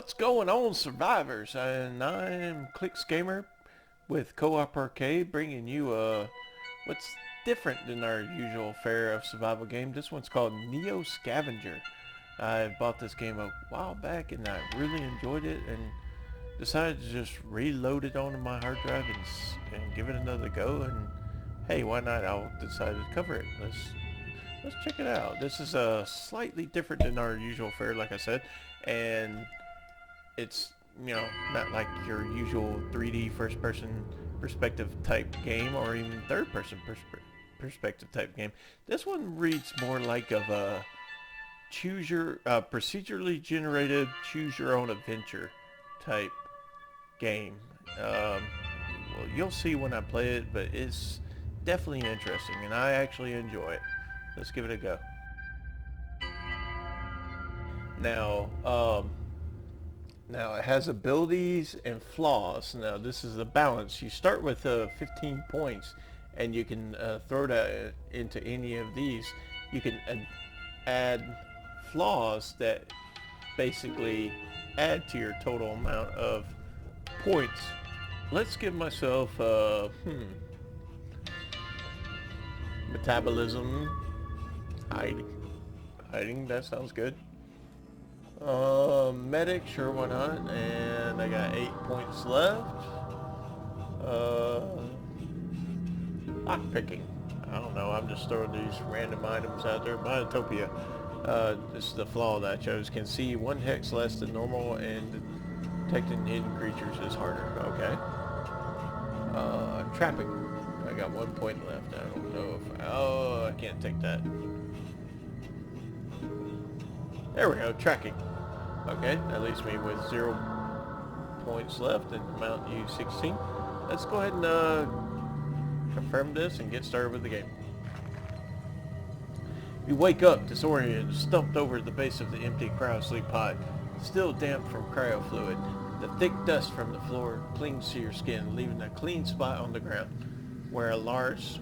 What's going on, survivors? And I'm Scavenger with Co-op Arcade, bringing you what's different than our usual fare of survival game. This one's called Neo Scavenger. I bought this game a while back and I really enjoyed it and decided to just reload it onto my hard drive and give it another go. And hey, why not? I'll decide to cover it. Let's check it out. This is slightly different than our usual fare, like I said, and it's, not like your usual 3D first person perspective type game or even third person perspective type game. This one reads more like of a procedurally generated choose your own adventure type game. Well, you'll see when I play it, but it's definitely interesting and I actually enjoy it. Let's give it a go. Now, now it has abilities and flaws. Now this is the balance. You start with 15 points and you can throw that into any of these. You can add flaws that basically add to your total amount of points. Let's give myself metabolism, hiding, that sounds good. Medic, sure, why not? And I got 8 points left. Lockpicking. I don't know, I'm just throwing these random items out there. Biotopia. This is the flaw that I chose. Can see 1 hex less than normal and detecting hidden creatures is harder. Okay. Trapping. I got 1 point left. I don't know if... I can't take that. There we go, tracking. Okay, that leaves me with 0 points left and amount used 16. Let's go ahead and confirm this and get started with the game. You wake up disoriented, stumped over the base of the empty cryosleep pod, still damp from cryo fluid. The thick dust from the floor clings to your skin, leaving a clean spot on the ground where a large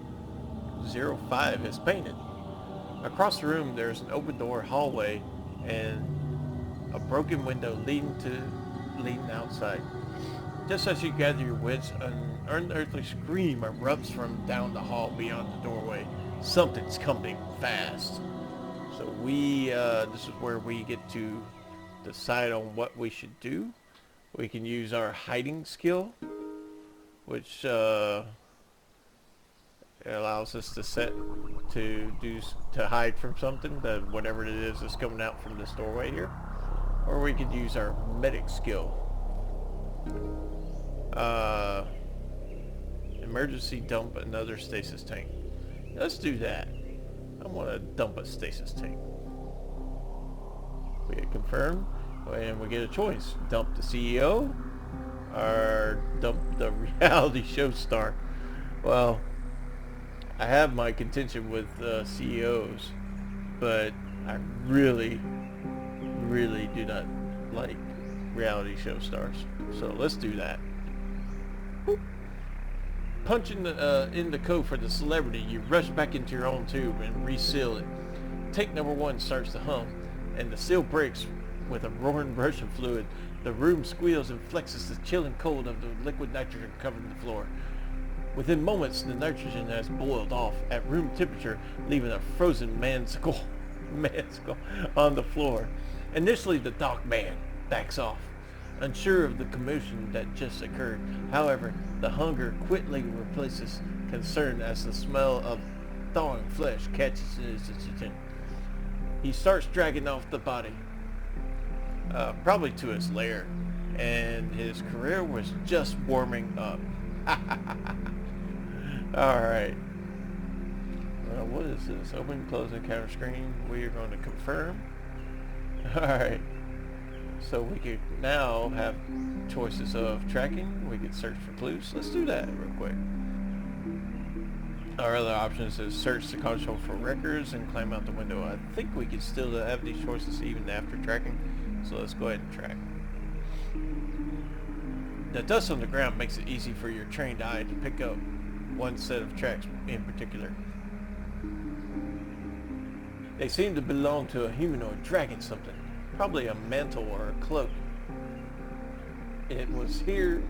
05 is painted. Across the room there's an open door hallway and a broken window leading outside. Just as you gather your wits, an unearthly scream erupts from down the hall beyond the doorway. Something's coming fast. So this is where we get to decide on what we should do. We can use our hiding skill, which it allows us to set to hide from something, that whatever it is that's coming out from this doorway here. Or we could use our medic skill. Emergency dump another stasis tank. Let's do that. I want to dump a stasis tank. We get confirmed and we get a choice. Dump the CEO or dump the reality show star. Well, I have my contention with CEOs, but I really do not like reality show stars. So let's do that. Boop. Punch in the code for the celebrity. You rush back into your own tube and reseal it. Tank number 1 starts to hum, and the seal breaks with a roaring rush of fluid. The room squeals and flexes the chilling cold of the liquid nitrogen covering the floor. Within moments, the nitrogen has boiled off at room temperature, leaving a frozen man skull on the floor. Initially, the dock man backs off, unsure of the commotion that just occurred. However, the hunger quickly replaces concern as the smell of thawing flesh catches his attention. He starts dragging off the body, probably to his lair, and his career was just warming up. Alright. What is this? Open, close encounter screen. We are going to confirm. Alright. So we could now have choices of tracking. We could search for clues. Let's do that real quick. Our other options is search the console for records and climb out the window. I think we could still have these choices even after tracking. So let's go ahead and track. The dust on the ground makes it easy for your trained eye to pick up one set of tracks in particular. They seem to belong to a humanoid dragging something, probably a mantle or a cloak. It was here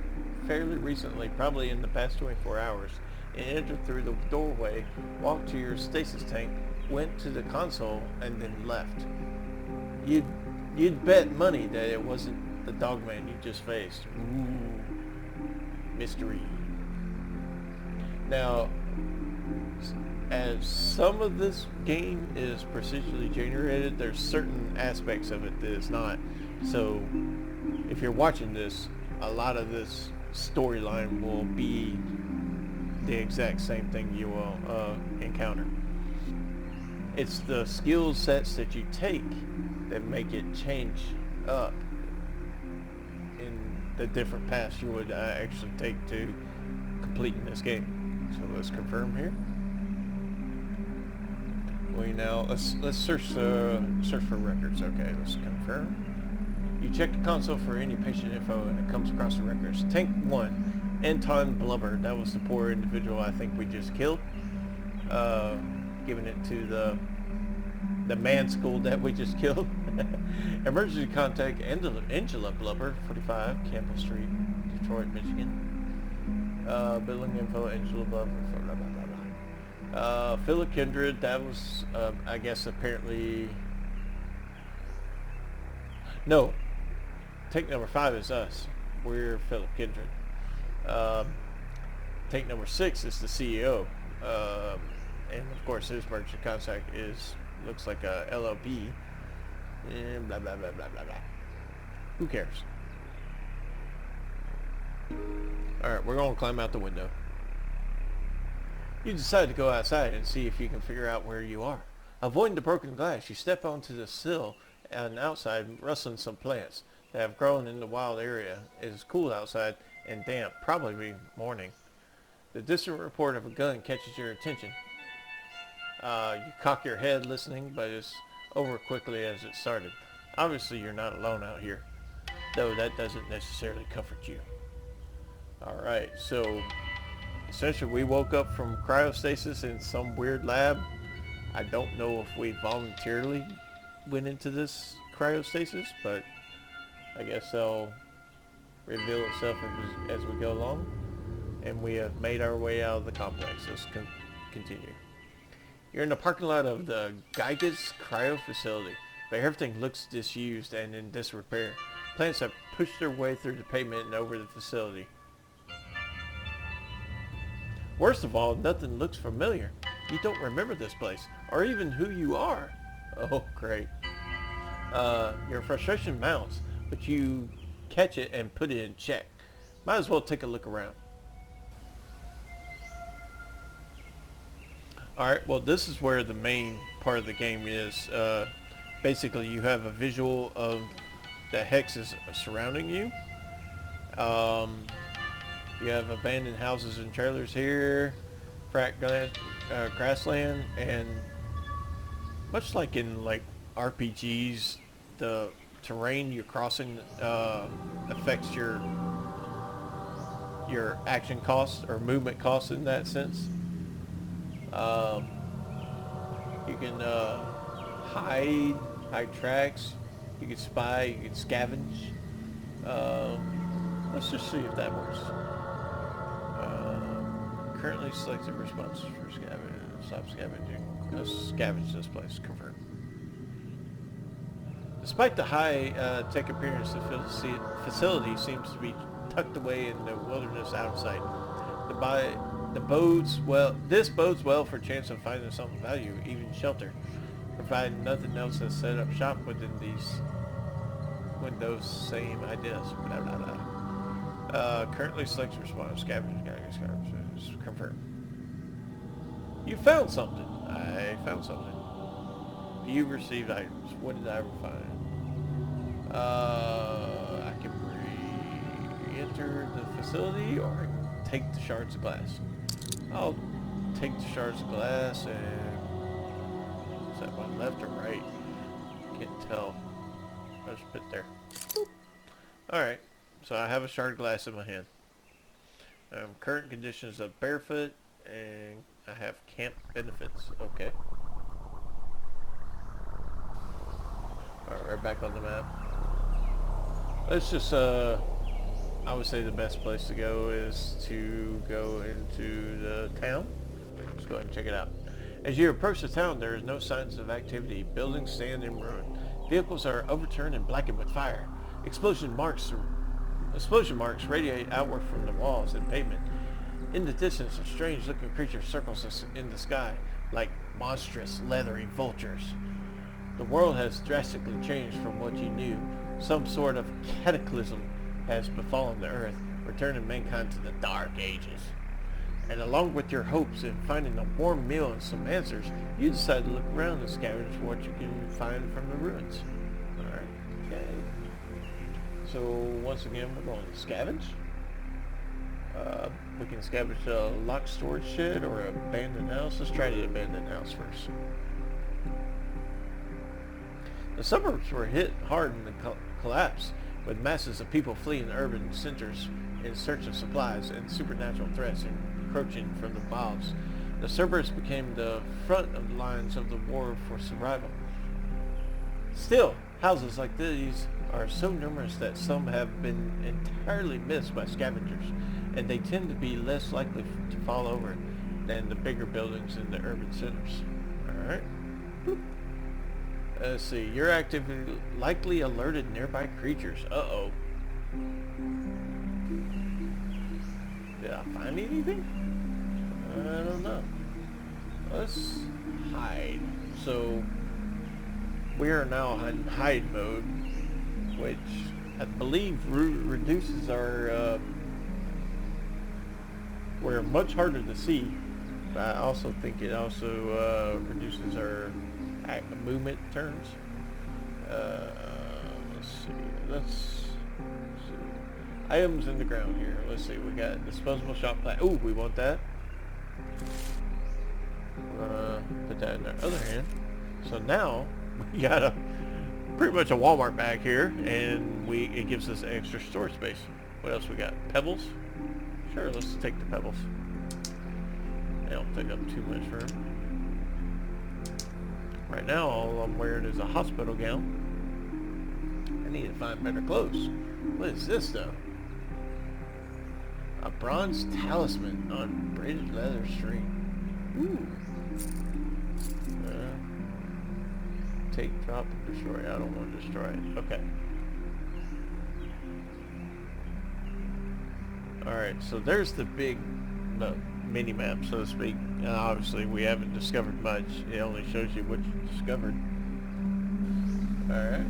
fairly recently, probably in the past 24 hours. It entered through the doorway, walked to your stasis tank, went to the console, and then left. You'd, you'd bet money that it wasn't the dogman you just faced. Ooh, mystery. Now, as some of this game is procedurally generated, there's certain aspects of it that is not. So, if you're watching this, a lot of this storyline will be the exact same thing you will encounter. It's the skill sets that you take that make it change up in the different paths you would actually take to completing this game. So let's confirm here. Let's search for records. Okay, let's confirm. You check the console for any patient info, and it comes across the records. Tank 1, Anton Blubber. That was the poor individual I think we just killed. Giving it to the man school that we just killed. Emergency contact Angela Blubber, 45, Campbell Street, Detroit, Michigan. Billing info, Angela Blubber, blah, blah, blah, blah. Philip Kindred, that was, I guess, apparently... No. Tank number 5 is us. We're Philip Kindred. Tank number 6 is the CEO. And of course his emergency contact looks like a LLB. And blah, blah, blah, blah, blah, blah. Who cares? Alright, we're going to climb out the window. You decide to go outside and see if you can figure out where you are. Avoiding the broken glass, you step onto the sill and outside, rustling some plants that have grown in the wild area. It is cool outside and damp, probably morning. The distant report of a gun catches your attention. You cock your head listening, but it's over quickly as it started. Obviously, you're not alone out here, though that doesn't necessarily comfort you. Alright, so essentially we woke up from cryostasis in some weird lab. I don't know if we voluntarily went into this cryostasis, but I guess they'll reveal itself as we go along. And we have made our way out of the complex. Let's continue. You're in the parking lot of the Gygas Cryo Facility, but everything looks disused and in disrepair. Plants have pushed their way through the pavement and over the facility. Worst of all, nothing looks familiar. You don't remember this place, or even who you are. Oh, great. Your frustration mounts, but you catch it and put it in check. Might as well take a look around. Alright, well this is where the main part of the game is. Basically you have a visual of the hexes surrounding you. You have abandoned houses and trailers here, grassland, and much like in like RPGs, the terrain you're crossing affects your action costs or movement costs in that sense. You can hide tracks, you can spy, you can scavenge. Let's just see if that works. Currently selected response for scavenge. Stop scavenging. Let's scavenge this place. Confirm. Despite the high-tech appearance, the facility seems to be tucked away in the wilderness out of sight. This bodes well for a chance of finding something of value, even shelter, providing nothing else has set up shop within those same ideas. Blah, blah, blah. Currently selected response. Scavenge. Confirm. You found something. I found something. You received items. What did I find? I can re-enter the facility, or I can take the shards of glass. I'll take the shards of glass and... Is that my left or right? Can't tell. I'll just put it there. Alright, so I have a shard of glass in my hand. Current conditions of barefoot, and I have camp benefits. Okay. Alright, right back on the map. Let's just would say the best place to go is to go into the town. Let's go ahead and check it out. As you approach the town, there is no signs of activity. Buildings stand in ruin. Vehicles are overturned and blackened with fire. Explosion marks radiate outward from the walls and pavement. In the distance, a strange-looking creature circles us in the sky, like monstrous, leathery vultures. The world has drastically changed from what you knew. Some sort of cataclysm has befallen the earth, returning mankind to the Dark Ages. And along with your hopes in finding a warm meal and some answers, you decide to look around and scavenge for what you can find from the ruins. Alright, okay. So once again, we're going to scavenge. We can scavenge a locked storage shed or an abandoned house. Let's try the abandoned house first. The suburbs were hit hard in the collapse, with masses of people fleeing urban centers in search of supplies and supernatural threats encroaching from the mobs. The suburbs became the front of the lines of the war for survival. Still, houses like these are so numerous that some have been entirely missed by scavengers, and they tend to be less likely to fall over than the bigger buildings in the urban centers. Alright. Let's see. Your activity likely alerted nearby creatures. Uh-oh. Did I find anything? I don't know. Let's hide. So, we are now in hide mode, which I believe reduces our... we're much harder to see, but I also think it also reduces our movement turns. Let's see. Items in the ground here. Let's see. We got disposable shot plat. Ooh, we want that. We're gonna put that in our other hand. So now we got pretty much a Walmart bag here, and it gives us extra storage space. What else we got? Pebbles. Sure, let's take the pebbles. They don't take up too much room. Right now, all I'm wearing is a hospital gown. I need to find better clothes. What is this, though? A bronze talisman on braided leather string. Ooh. Take, drop, and destroy. I don't want to destroy it. Okay. Alright, so there's the big mini-map, so to speak. Obviously, we haven't discovered much. It only shows you what you discovered. Alright,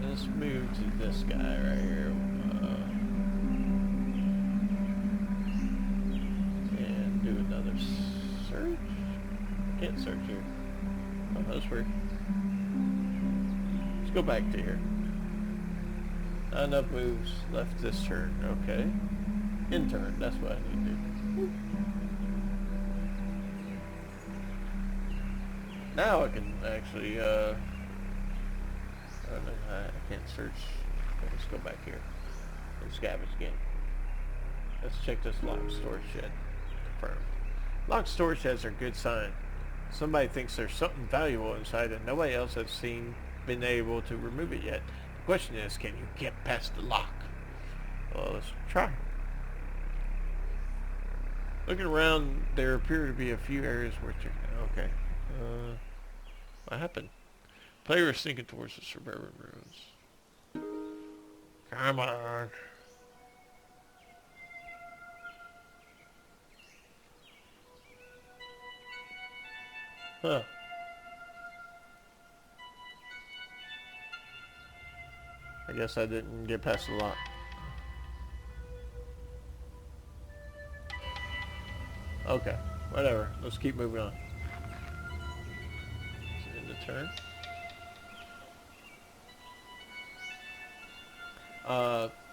let's move to this guy right here. And do another search. I can't search here. Oh, that's weird. Let's go back to here. Not enough moves left this turn. Okay. In turn, that's what I need to do. Now I can actually, I can't search. Let's go back here and scavenge again. Let's check this locked storage shed. Confirmed. Locked storage sheds are a good sign. Somebody thinks there's something valuable inside and nobody else has been able to remove it yet. The question is, can you get past the lock? Well, let's try. Looking around, there appear to be a few areas where okay. What happened? Player is sneaking towards the suburban ruins. Come on. Huh. I guess I didn't get past the lock. Okay, whatever. Let's keep moving on. It's in the turn.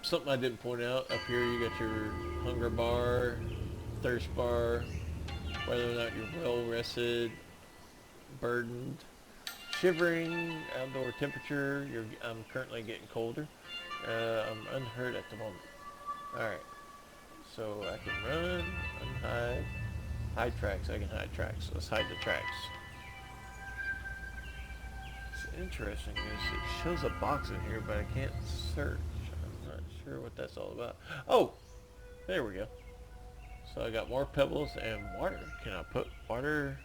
Something I didn't point out, up here you got your hunger bar, thirst bar, whether or not you're well rested, burdened, shivering, outdoor temperature, I'm currently getting colder. I'm unhurt at the moment. Alright, so I can run, unhide, hide tracks, I can hide tracks. Let's hide the tracks. What's interesting is it shows a box in here, but I can't search. I'm not sure what that's all about. Oh, there we go. So I got more pebbles and water. Can I put water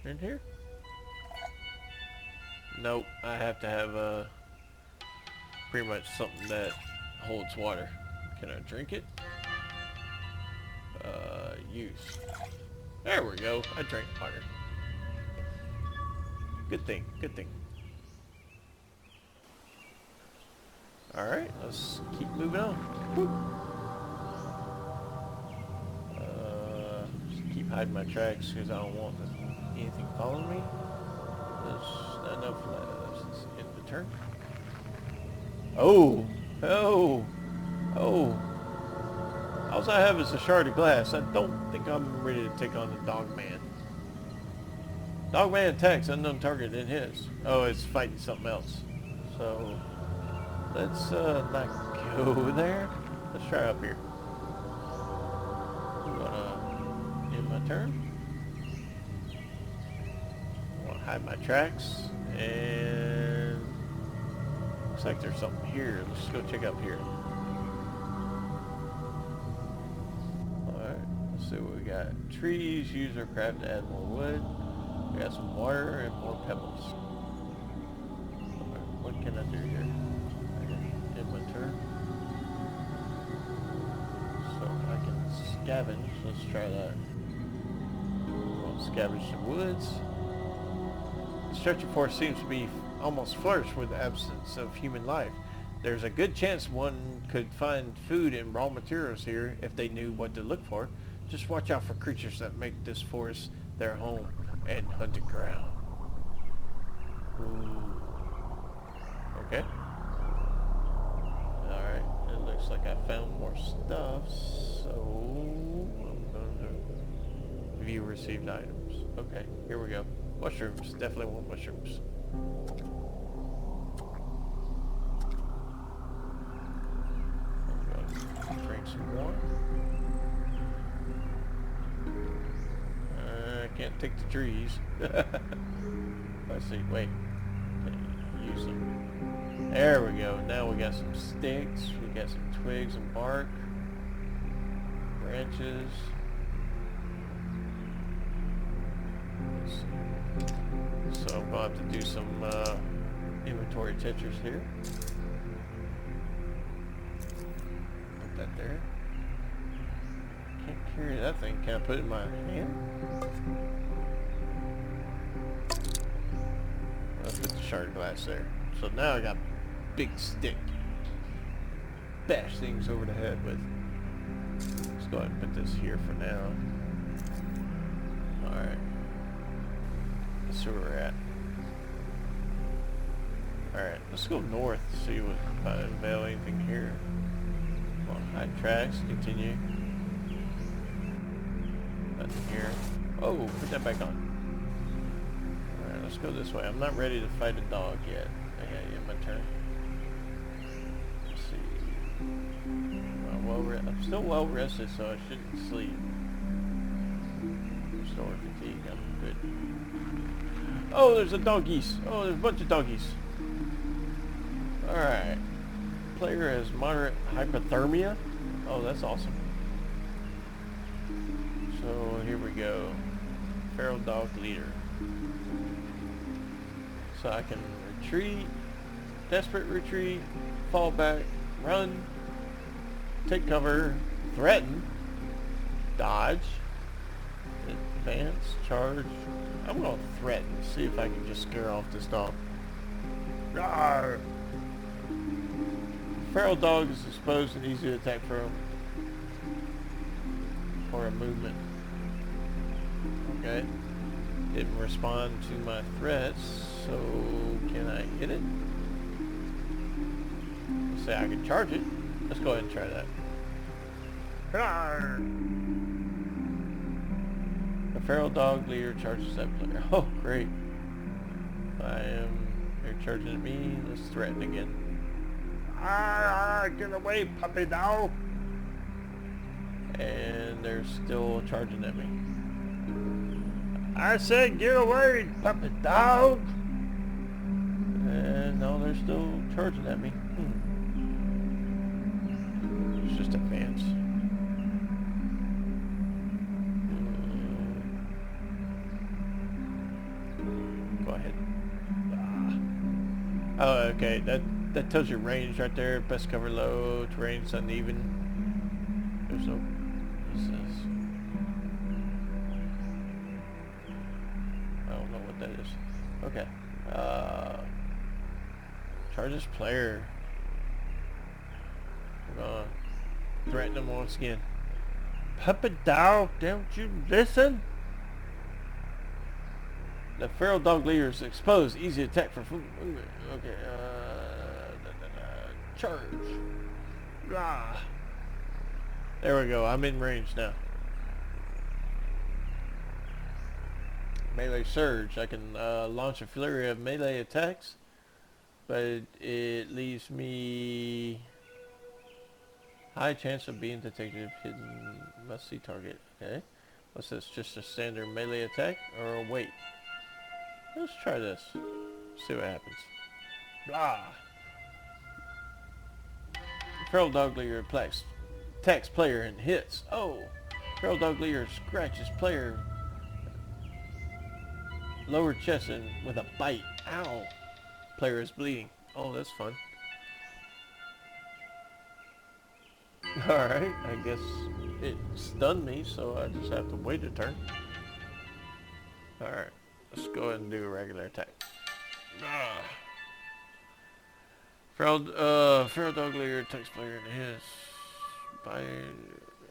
in here? Nope, I have to have pretty much something that holds water. Can I drink it? Use. There we go. I drank water. Good thing. Good thing. Alright, let's keep moving on. Woo. Just keep hiding my tracks because I don't want anything following me. There's not enough left. End the turn. Oh! Oh! Oh! All I have is a shard of glass. I don't think I'm ready to take on the dog man. Dog man attacks unknown target in his. Oh, it's fighting something else. So let's not go there. Let's try up here. I'm gonna end my turn. I'm gonna hide my tracks, and looks like there's something here. Let's go check up here. So we got trees, use or craft to add more wood. We got some water and more pebbles. What can I do here? I can end my turn. So I can scavenge. Let's try that. We'll scavenge some woods. The stretching forest seems to be almost flourished with the absence of human life. There's a good chance one could find food and raw materials here if they knew what to look for. Just watch out for creatures that make this forest their home and hunting ground. Ooh. Okay. Alright, it looks like I found more stuff, so I'm going to view received items. Okay, here we go. Mushrooms, definitely want mushrooms. I'm going to drink some more. Can't take the trees. Let's see, wait. Use them. There we go. Now we got some sticks. We got some twigs and bark. Branches. Let's see. So I'm going to have to do some inventory tetras here. Put that there. Can't carry that thing. Can I put it in my hand? Let's put the shard of glass there. So now I got a big stick. Bash things over the head with. Let's go ahead and put this here for now. Alright. Let's see where we're at. Alright, let's go north to see if I unveil anything here. Come on, hide tracks, continue. Nothing here. Oh, put that back on. Alright, let's go this way. I'm not ready to fight a dog yet. I gotta get my turn. Let's see. I'm still well rested, so I shouldn't sleep. Restore fatigue. I'm good. Oh, there's a doggies. Oh, there's a bunch of doggies. Alright. Player has moderate hypothermia. Oh, that's awesome. So here we go. Feral dog leader. So I can retreat, desperate retreat, fall back, run, take cover, threaten, dodge, advance, charge. I'm going to threaten, see if I can just scare off this dog. Rawr! Feral dog is exposed and easy to attack from for a movement. Okay. Didn't respond to my threats, so can I hit it? Let's say I can charge it. Let's go ahead and try that. The feral dog leader charges that player. Oh, great. They're charging at me. Let's threaten again. Get away, puppy dog. And they're still charging at me. I said get away, puppy dog. And no, they're still charging at me. let's just advance. Go ahead. Oh, okay. That tells you range right there. Best cover low. Terrain's uneven. There's no. What's this? I don't know what that is. Okay. Charges player. We're gonna threaten him once again. Puppet dog, don't you listen? The feral dog leader is exposed. Easy attack for food. Okay. Charge. Ah. There we go. I'm in range now. Melee surge. I can launch a flurry of melee attacks, but it leaves me high chance of being detected. Hidden. Must see target. Okay. What's this? Just a standard melee attack? Or wait. Let's try this. See what happens. Blah. Feral dog leader attacks player and hits. Oh. Feral dog leader scratches player lower chest and with a bite. Ow. Player is bleeding. Oh, that's fun. Alright, I guess it stunned me, so I just have to wait a turn. Alright, let's go ahead and do a regular attack. Feral dog leader attacks player and his by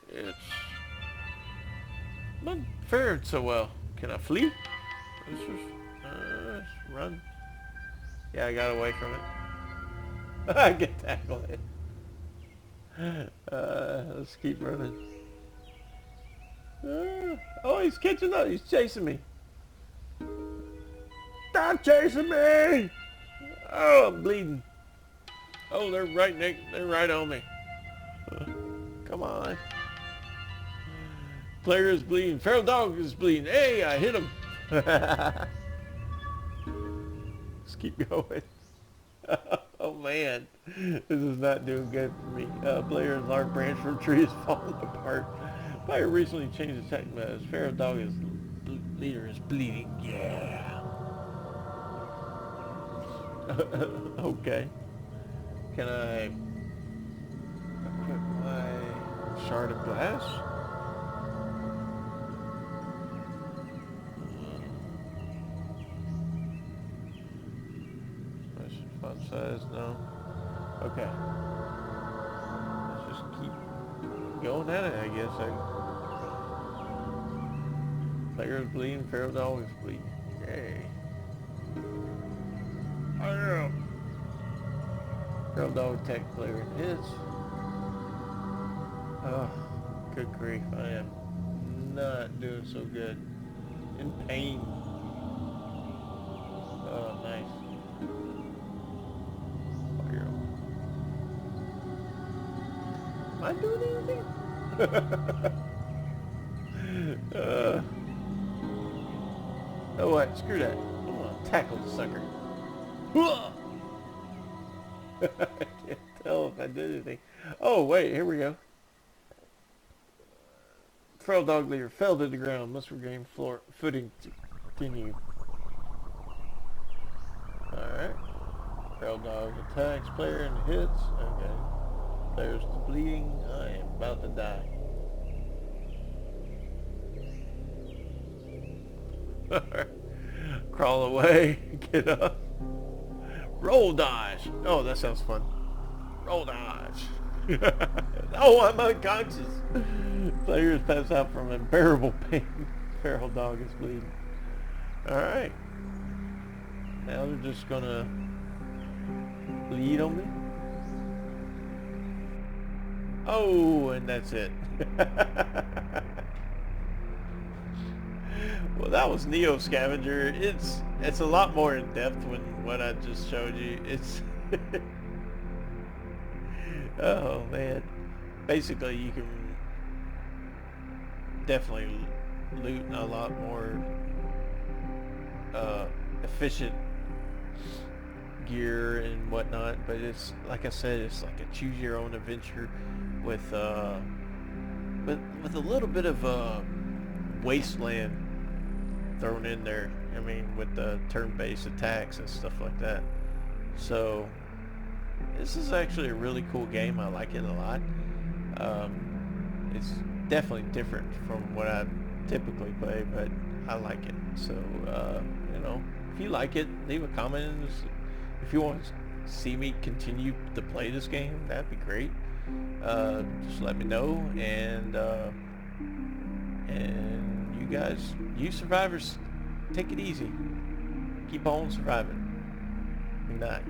it's not fared so well. Can I flee? Let's just run. Yeah, I got away from it. I get tackled. Let's keep running. Oh, he's catching up. He's chasing me. Stop chasing me! Oh, I'm bleeding. Oh, they're right on me. Come on. Player is bleeding. Feral dog is bleeding. Hey, I hit him. Let's keep going. Oh man, this is not doing good for me. Player and large branch from tree is falling apart. Player recently changed attack methods. Feral dog is leader is bleeding. Yeah. Okay. Can I equip my shard of glass? Font size, no. Okay. Let's just keep going at it, I guess. Player is bleeding, feral dog is bleeding. Yay. I am. Feral dog attack player and hits. Oh, good grief. I am not doing so good. In pain. Oh, nice. Am I doing anything? Oh what? Screw that. I'm gonna tackle the sucker. I can't tell if I did anything. Oh wait, here we go. Feral dog leader fell to the ground. Must regain footing to continue. Alright. Feral dog attacks player and hits. Okay. Player's bleeding. I am about to die. Crawl away. Get up. Roll dodge. Oh, that sounds fun. Roll dodge. Oh, I'm unconscious. Players pass out from unbearable pain. Feral dog is bleeding. Alright. Now they're just gonna bleed on me. Oh, and that's it. Well, that was Neo Scavenger. It's a lot more in depth than what I just showed you. It's oh man. Basically, you can definitely loot a lot more efficient gear and whatnot, but it's like I said, it's like a choose your own adventure with with a little bit of wasteland thrown in there. I mean, with the turn-based attacks and stuff like that. So this is actually a really cool game. I like it a lot. It's definitely different from what I typically play, but I like it. So you know, if you like it, leave a comment. If you want to see me continue to play this game, that'd be great. Just let me know, and you guys, you survivors, take it easy. Keep on surviving. Good night.